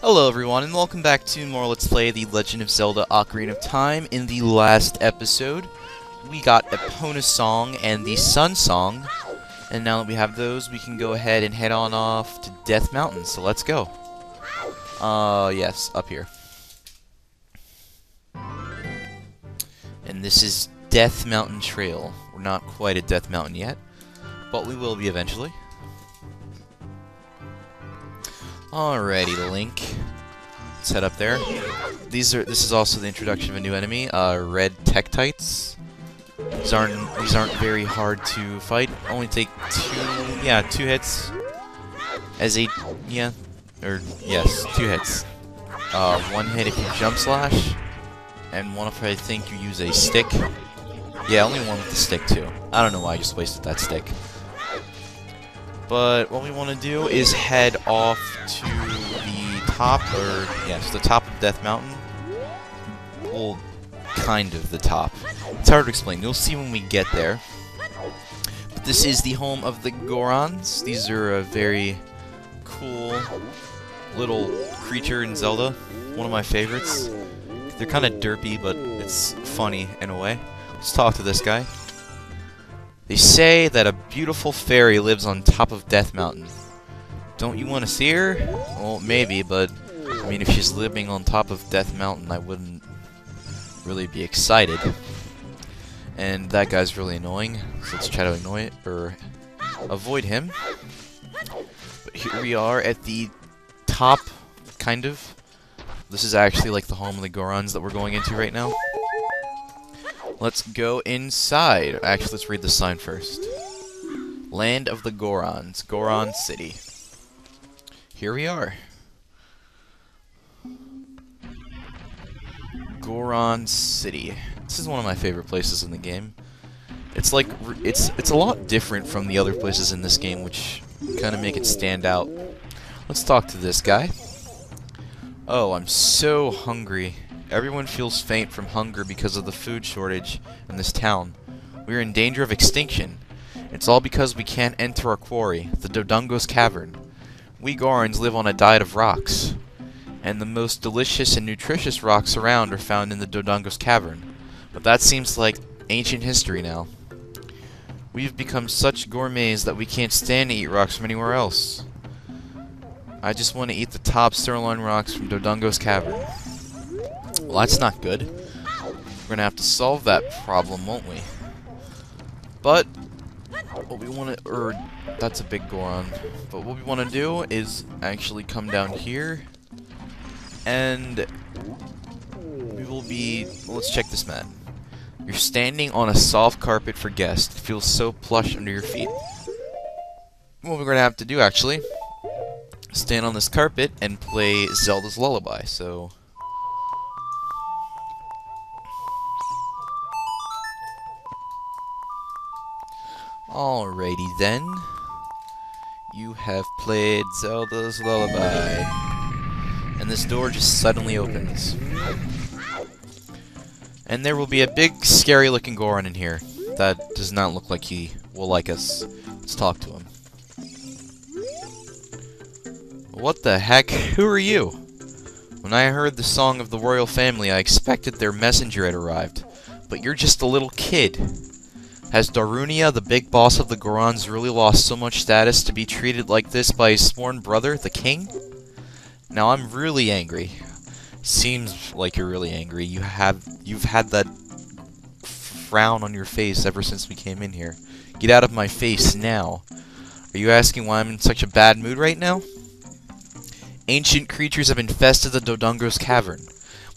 Hello everyone, and welcome back to more Let's Play The Legend of Zelda Ocarina of Time. In the last episode, we got Epona's Song and the Sun Song, and now that we have those, we can go ahead and head on off to Death Mountain, so let's go. Yes, up here. And this is Death Mountain Trail. We're not quite at Death Mountain yet, but we will be eventually. Alrighty, Link. Let's head up there. This is also the introduction of a new enemy, red Tektites. These aren't very hard to fight. Only take two hits. Two hits. One hit if you jump slash, and one if I think you use a stick. Yeah, only one with the stick too. I don't know why I just wasted that stick. But what we want to do is head off to the top, the top of Death Mountain. Well, kind of the top. It's hard to explain. You'll see when we get there. But this is the home of the Gorons. These are a very cool little creature in Zelda. One of my favorites. They're kind of derpy, but it's funny in a way. Let's talk to this guy. They say that a beautiful fairy lives on top of Death Mountain. Don't you want to see her? Well, maybe, but I mean, if she's living on top of Death Mountain, I wouldn't really be excited. And that guy's really annoying, so let's try to avoid him. But here we are at the top, kind of. This is actually like the home of the Gorons that we're going into right now. Let's go inside. Actually, let's read the sign first. Land of the Gorons, Goron City. Here we are. Goron City. This is one of my favorite places in the game. It's like it's a lot different from the other places in this game, which kind of make it stand out. Let's talk to this guy. Oh, I'm so hungry. Everyone feels faint from hunger because of the food shortage in this town. We are in danger of extinction. It's all because we can't enter our quarry, the Dodongo's Cavern. We Gorons live on a diet of rocks, and the most delicious and nutritious rocks around are found in the Dodongo's Cavern. But that seems like ancient history now. We've become such gourmets that we can't stand to eat rocks from anywhere else. I just want to eat the top sirloin rocks from Dodongo's Cavern. Well, that's not good. We're gonna have to solve that problem, won't we? But what we want to, that's a big Goron. But what we want to do is actually come down here, and we will be. Well, let's check this mat. You're standing on a soft carpet for guests. It feels so plush under your feet. What we're gonna have to do, actually, stand on this carpet and play Zelda's Lullaby. So. Alrighty then, you have played Zelda's Lullaby, and this door just suddenly opens. And there will be a big, scary-looking Goron in here that does not look like he will like us. Let's talk to him. What the heck? Who are you? When I heard the song of the royal family, I expected their messenger had arrived, but you're just a little kid. Has Darunia, the big boss of the Gorons, really lost so much status to be treated like this by his sworn brother, the king? Now I'm really angry. Seems like you're really angry. You've had that frown on your face ever since we came in here. Get out of my face now. Are you asking why I'm in such a bad mood right now? Ancient creatures have infested the Dodongo's Cavern.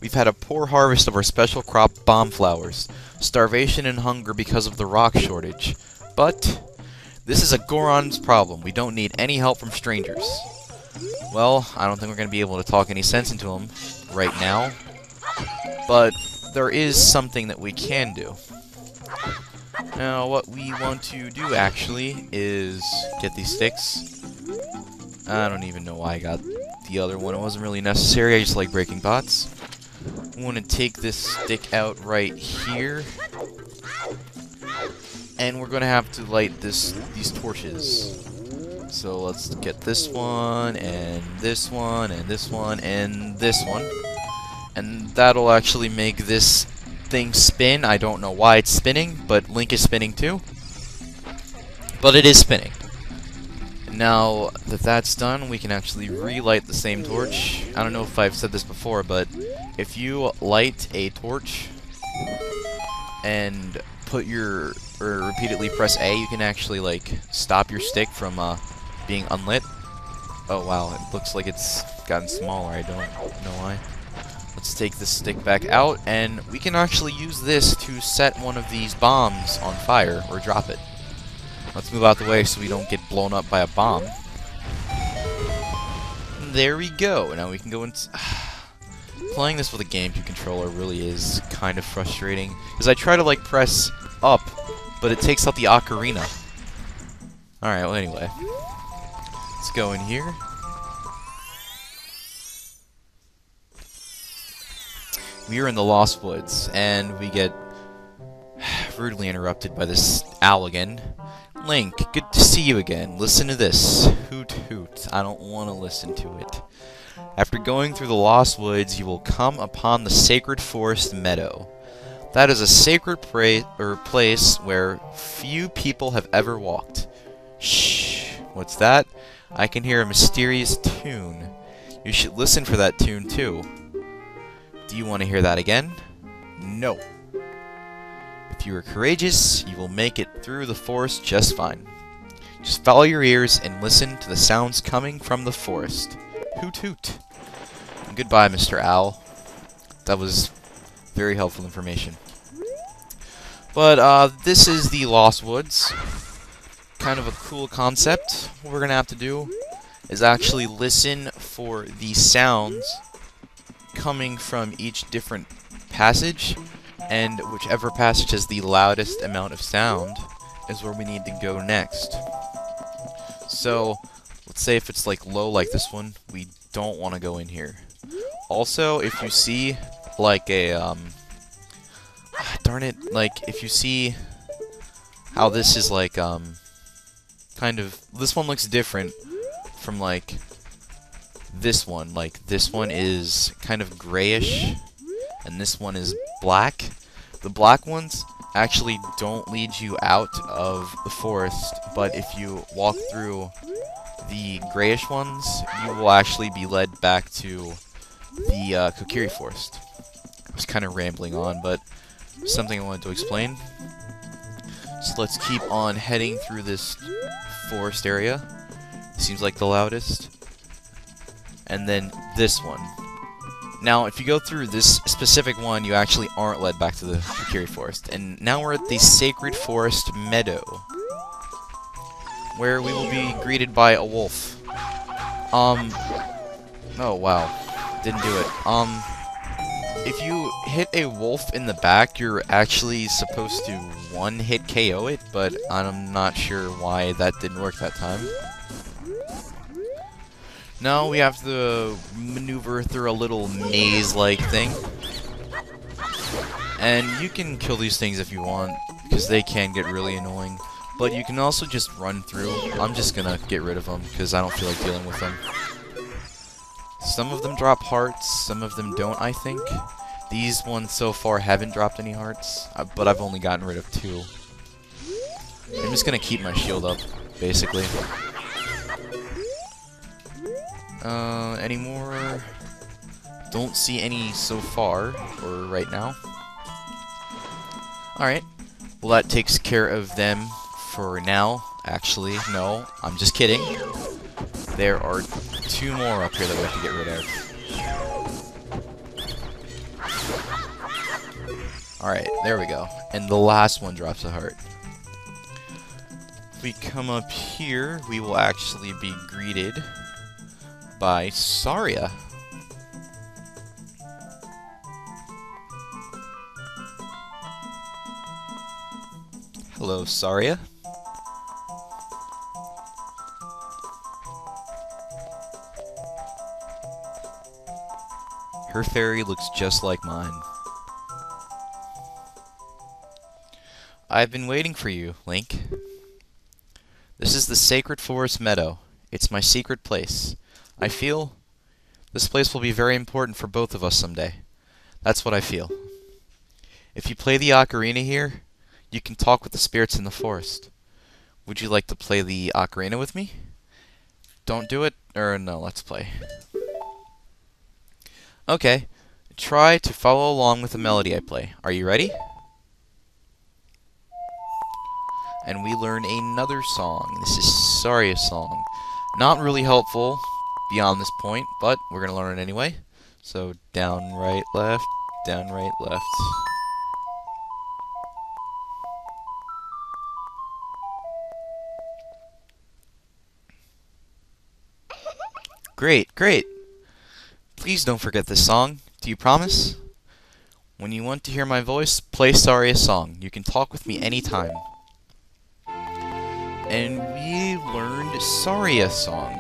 We've had a poor harvest of our special crop, bomb flowers. Starvation and hunger because of the rock shortage. But this is a Goron's problem. We don't need any help from strangers. Well, I don't think we're going to be able to talk any sense into them right now. But there is something that we can do. Now, what we want to do, actually, is get these sticks. I don't even know why I got the other one. It wasn't really necessary. I just like breaking pots. We want to take this stick out right here, and we're going to have to light these torches. So let's get this one, and this one, and this one, and this one. And that'll actually make this thing spin. I don't know why it's spinning, but Link is spinning too. But it is spinning. Now that that's done, we can actually relight the same torch. I don't know if I've said this before, but if you light a torch and put your, or repeatedly press A, you can actually like stop your stick from being unlit. Oh wow, it looks like it's gotten smaller. I don't know why. Let's take this stick back out, and we can actually use this to set one of these bombs on fire, or drop it. Let's move out the way so we don't get blown up by a bomb. There we go. Now we can go into... Playing this with a GameCube controller really is kind of frustrating, because I try to like press up, but it takes out the Ocarina. Alright, well anyway. Let's go in here. We are in the Lost Woods, and we get rudely interrupted by this owl again. Link, good to see you again. Listen to this. Hoot hoot. I don't want to listen to it. After going through the Lost Woods, you will come upon the Sacred Forest Meadow. That is a sacred place where few people have ever walked. Shh. What's that? I can hear a mysterious tune. You should listen for that tune too. Do you want to hear that again? No. If you are courageous, you will make it through the forest just fine. Just follow your ears and listen to the sounds coming from the forest. Hoot hoot. And goodbye, Mr. Owl. That was very helpful information. But this is the Lost Woods. Kind of a cool concept. What we're going to have to do is actually listen for the sounds coming from each different passage, and whichever passage has the loudest amount of sound is where we need to go next. So, let's say if it's like low like this one, we don't want to go in here. Also, if you see like a, darn it, like if you see how this is like, kind of, this one looks different from like this one. Like this one is kind of grayish, and this one is black. The black ones actually don't lead you out of the forest, but if you walk through the grayish ones, you will actually be led back to the Kokiri Forest. I was kind of rambling on, but something I wanted to explain. So let's keep on heading through this forest area. Seems like the loudest. And then this one. Now, if you go through this specific one, you actually aren't led back to the Kokiri Forest. And now we're at the Sacred Forest Meadow, where we will be greeted by a wolf. Oh wow, didn't do it. If you hit a wolf in the back, you're actually supposed to one-hit KO it, but I'm not sure why that didn't work that time. Now we have to maneuver through a little maze-like thing. And you can kill these things if you want, because they can get really annoying. But you can also just run through. I'm just gonna get rid of them, because I don't feel like dealing with them. Some of them drop hearts, some of them don't, I think. These ones so far haven't dropped any hearts, but I've only gotten rid of 2. I'm just gonna keep my shield up, basically. Any more? Don't see any so far, or right now. Alright. Well, that takes care of them for now. Actually, no, I'm just kidding. There are 2 more up here that we have to get rid of. Alright, there we go. And the last one drops a heart. If we come up here, we will actually be greeted by Saria. Hello, Saria. Her fairy looks just like mine. I've been waiting for you, Link. This is the Sacred Forest Meadow. It's my secret place. I feel this place will be very important for both of us someday. That's what I feel. If you play the ocarina here, you can talk with the spirits in the forest. Would you like to play the ocarina with me? Don't do it, or no, let's play. Okay, try to follow along with the melody I play. Are you ready? And we learn another song. This is Saria's song. Not really helpful beyond this point, but we're going to learn it anyway. So, down, right, left, down, right, left. Great, great. Please don't forget this song. Do you promise? When you want to hear my voice, play Saria's song. You can talk with me anytime. And we learned Saria's song.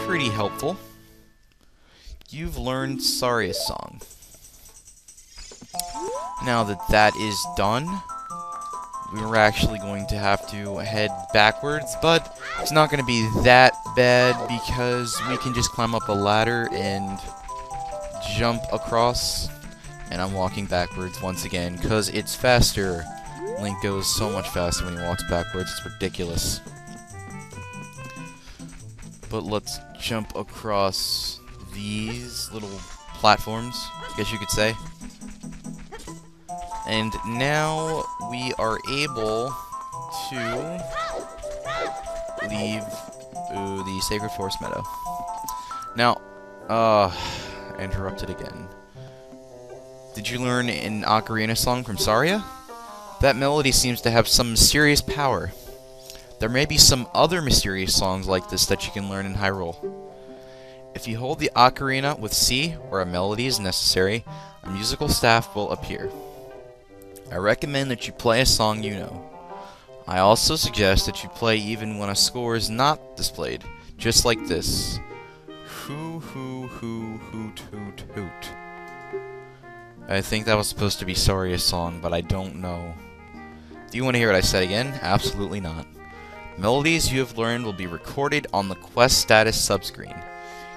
Pretty helpful. You've learned Saria's song. Now that that is done, we're actually going to have to head backwards, but it's not going to be that bad because we can just climb up a ladder and jump across. And I'm walking backwards once again because it's faster. Link goes so much faster when he walks backwards, it's ridiculous. But let's jump across these little platforms, I guess you could say. And now we are able to leave the Sacred Forest Meadow. Now, interrupted again. Did you learn an ocarina song from Saria? That melody seems to have some mysterious power. There may be some other mysterious songs like this that you can learn in Hyrule. If you hold the ocarina with C, where a melody is necessary, a musical staff will appear. I recommend that you play a song you know. I also suggest that you play even when a score is not displayed, just like this. Hoo hoo hoo hoot hoot hoot. I think that was supposed to be Saria's song, but I don't know. Do you want to hear what I said again? Absolutely not. Melodies you have learned will be recorded on the quest status subscreen.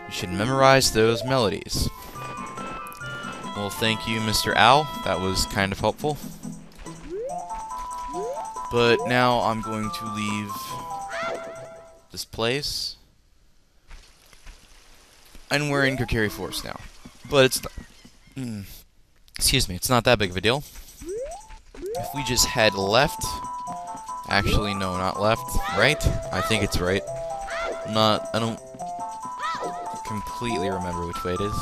You should memorize those melodies. Well, thank you, Mr. Owl. That was kind of helpful. But now I'm going to leave this place. And we're in Kokiri Forest now. But it's not, excuse me, it's not that big of a deal. If we just head left, actually no, not left, right? I think it's right. I don't completely remember which way it is.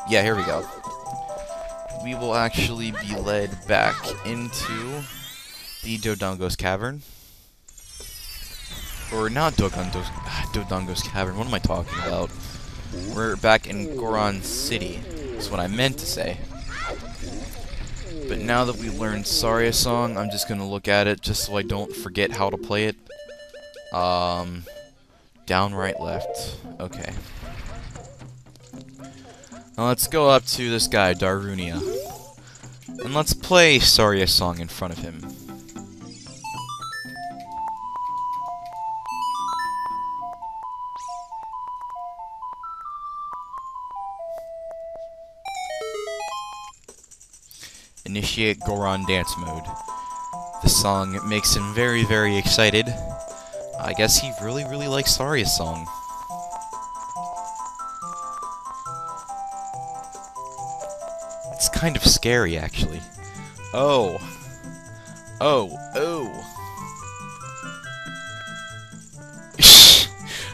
Yeah, here we go. We will actually be led back into the Dodongo's Cavern. Or not Dodongo's Cavern, what am I talking about? We're back in Goron City, is what I meant to say. But now that we learned Saria's song, I'm just gonna look at it just so I don't forget how to play it. Down, right, left. Okay. Now let's go up to this guy, Darunia. And let's play Saria's song in front of him. Initiate Goron dance mode. The song makes him very, very excited. I guess he really, really likes Saria's song. It's kind of scary, actually. Oh. Oh. Oh.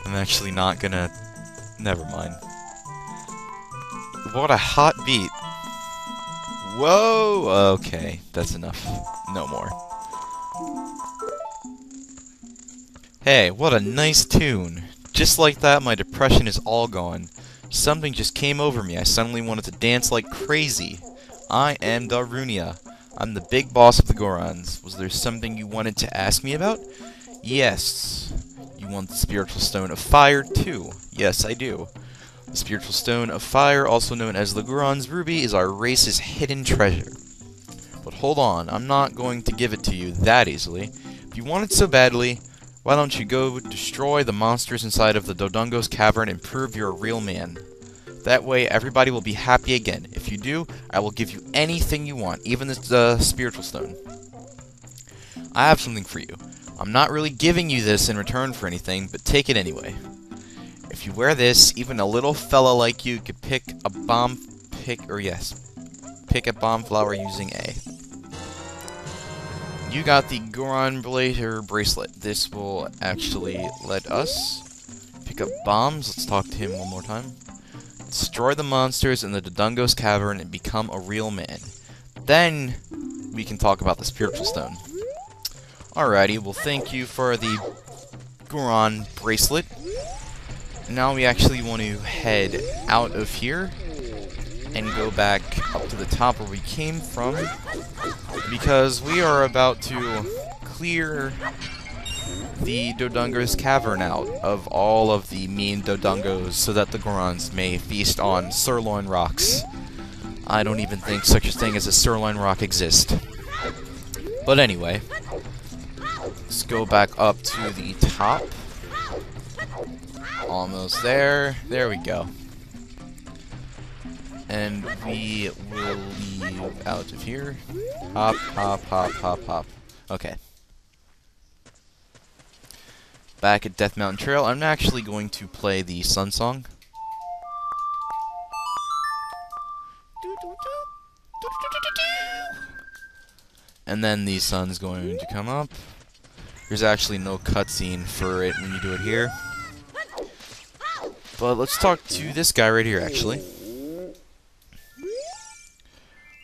I'm actually not gonna... Never mind. What a hot beat. Whoa! Okay, that's enough. No more. Hey, what a nice tune. Just like that, my depression is all gone. Something just came over me. I suddenly wanted to dance like crazy. I am Darunia. I'm the big boss of the Gorons. Was there something you wanted to ask me about? Yes. You want the Spiritual Stone of Fire, too? Yes, I do. The Spiritual Stone of Fire, also known as the Goron's Ruby, is our race's hidden treasure. But hold on, I'm not going to give it to you that easily. If you want it so badly, why don't you go destroy the monsters inside of the Dodongo's Cavern and prove you're a real man? That way, everybody will be happy again. If you do, I will give you anything you want, even the spiritual stone. I have something for you. I'm not really giving you this in return for anything, but take it anyway. If you wear this, even a little fella like you could pick a bomb flower using A. You got the Goron bracelet. This will actually let us pick up bombs. Let's talk to him one more time. Destroy the monsters in the Dodongo's Cavern and become a real man. Then we can talk about the spiritual stone. Alrighty, well thank you for the Goron bracelet. Now we actually want to head out of here and go back up to the top where we came from, because we are about to clear the Dodongo's Cavern out of all of the mean Dodongos so that the Gorons may feast on sirloin rocks. I don't even think such a thing as a sirloin rock exists. But anyway, let's go back up to the top. Almost there. There we go. And we will leave out of here. Hop, hop, hop, hop, hop. Okay. Back at Death Mountain Trail, I'm actually going to play the Sun Song. And then the sun's going to come up. There's actually no cutscene for it when you do it here. But let's talk to this guy right here, actually.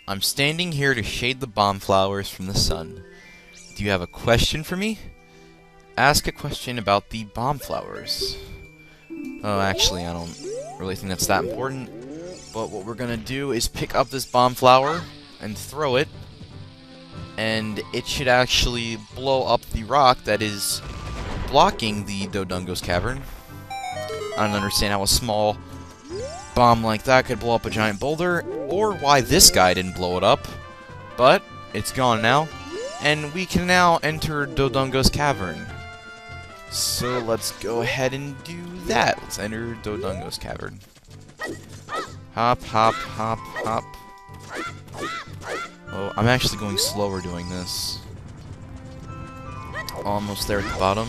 I'm standing here to shade the bomb flowers from the sun. Do you have a question for me? Ask a question about the bomb flowers. Oh, actually, I don't really think that's that important. But what we're gonna do is pick up this bomb flower and throw it. And it should actually blow up the rock that is blocking the Dodongo's Cavern. I don't understand how a small bomb like that could blow up a giant boulder, or why this guy didn't blow it up. But it's gone now, and we can now enter Dodongo's Cavern. So let's go ahead and do that. Let's enter Dodongo's Cavern. Hop, hop, hop, hop. Oh, I'm actually going slower doing this. Almost there at the bottom.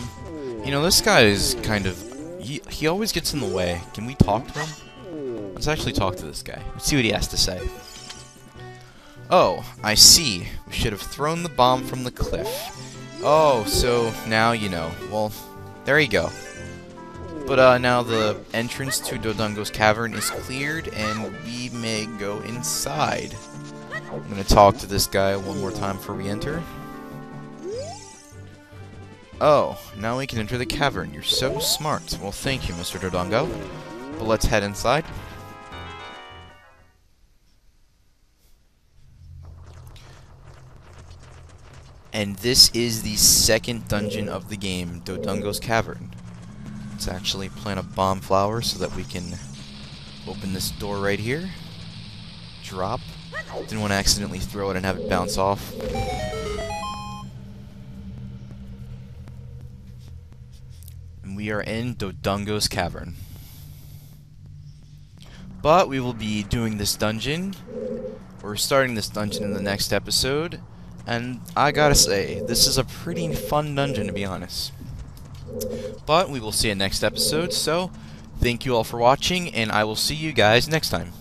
You know, this guy is kind of... He always gets in the way. Can we talk to him? Let's actually talk to this guy. Let's see what he has to say. Oh, I see. We should have thrown the bomb from the cliff. Oh, so now you know. Well, there you go. But now the entrance to Dodongo's Cavern is cleared, and we may go inside. I'm going to talk to this guy one more time before we enter. Oh, now we can enter the cavern. You're so smart. Well, thank you, Mr. Dodongo. But let's head inside. And this is the second dungeon of the game, Dodongo's Cavern. Let's actually plant a bomb flower so that we can open this door right here. Drop. Didn't want to accidentally throw it and have it bounce off. And we are in Dodongo's Cavern. But we will be doing this dungeon. We're starting this dungeon in the next episode. And I gotta say, this is a pretty fun dungeon, to be honest. But we will see you next episode, so thank you all for watching, and I will see you guys next time.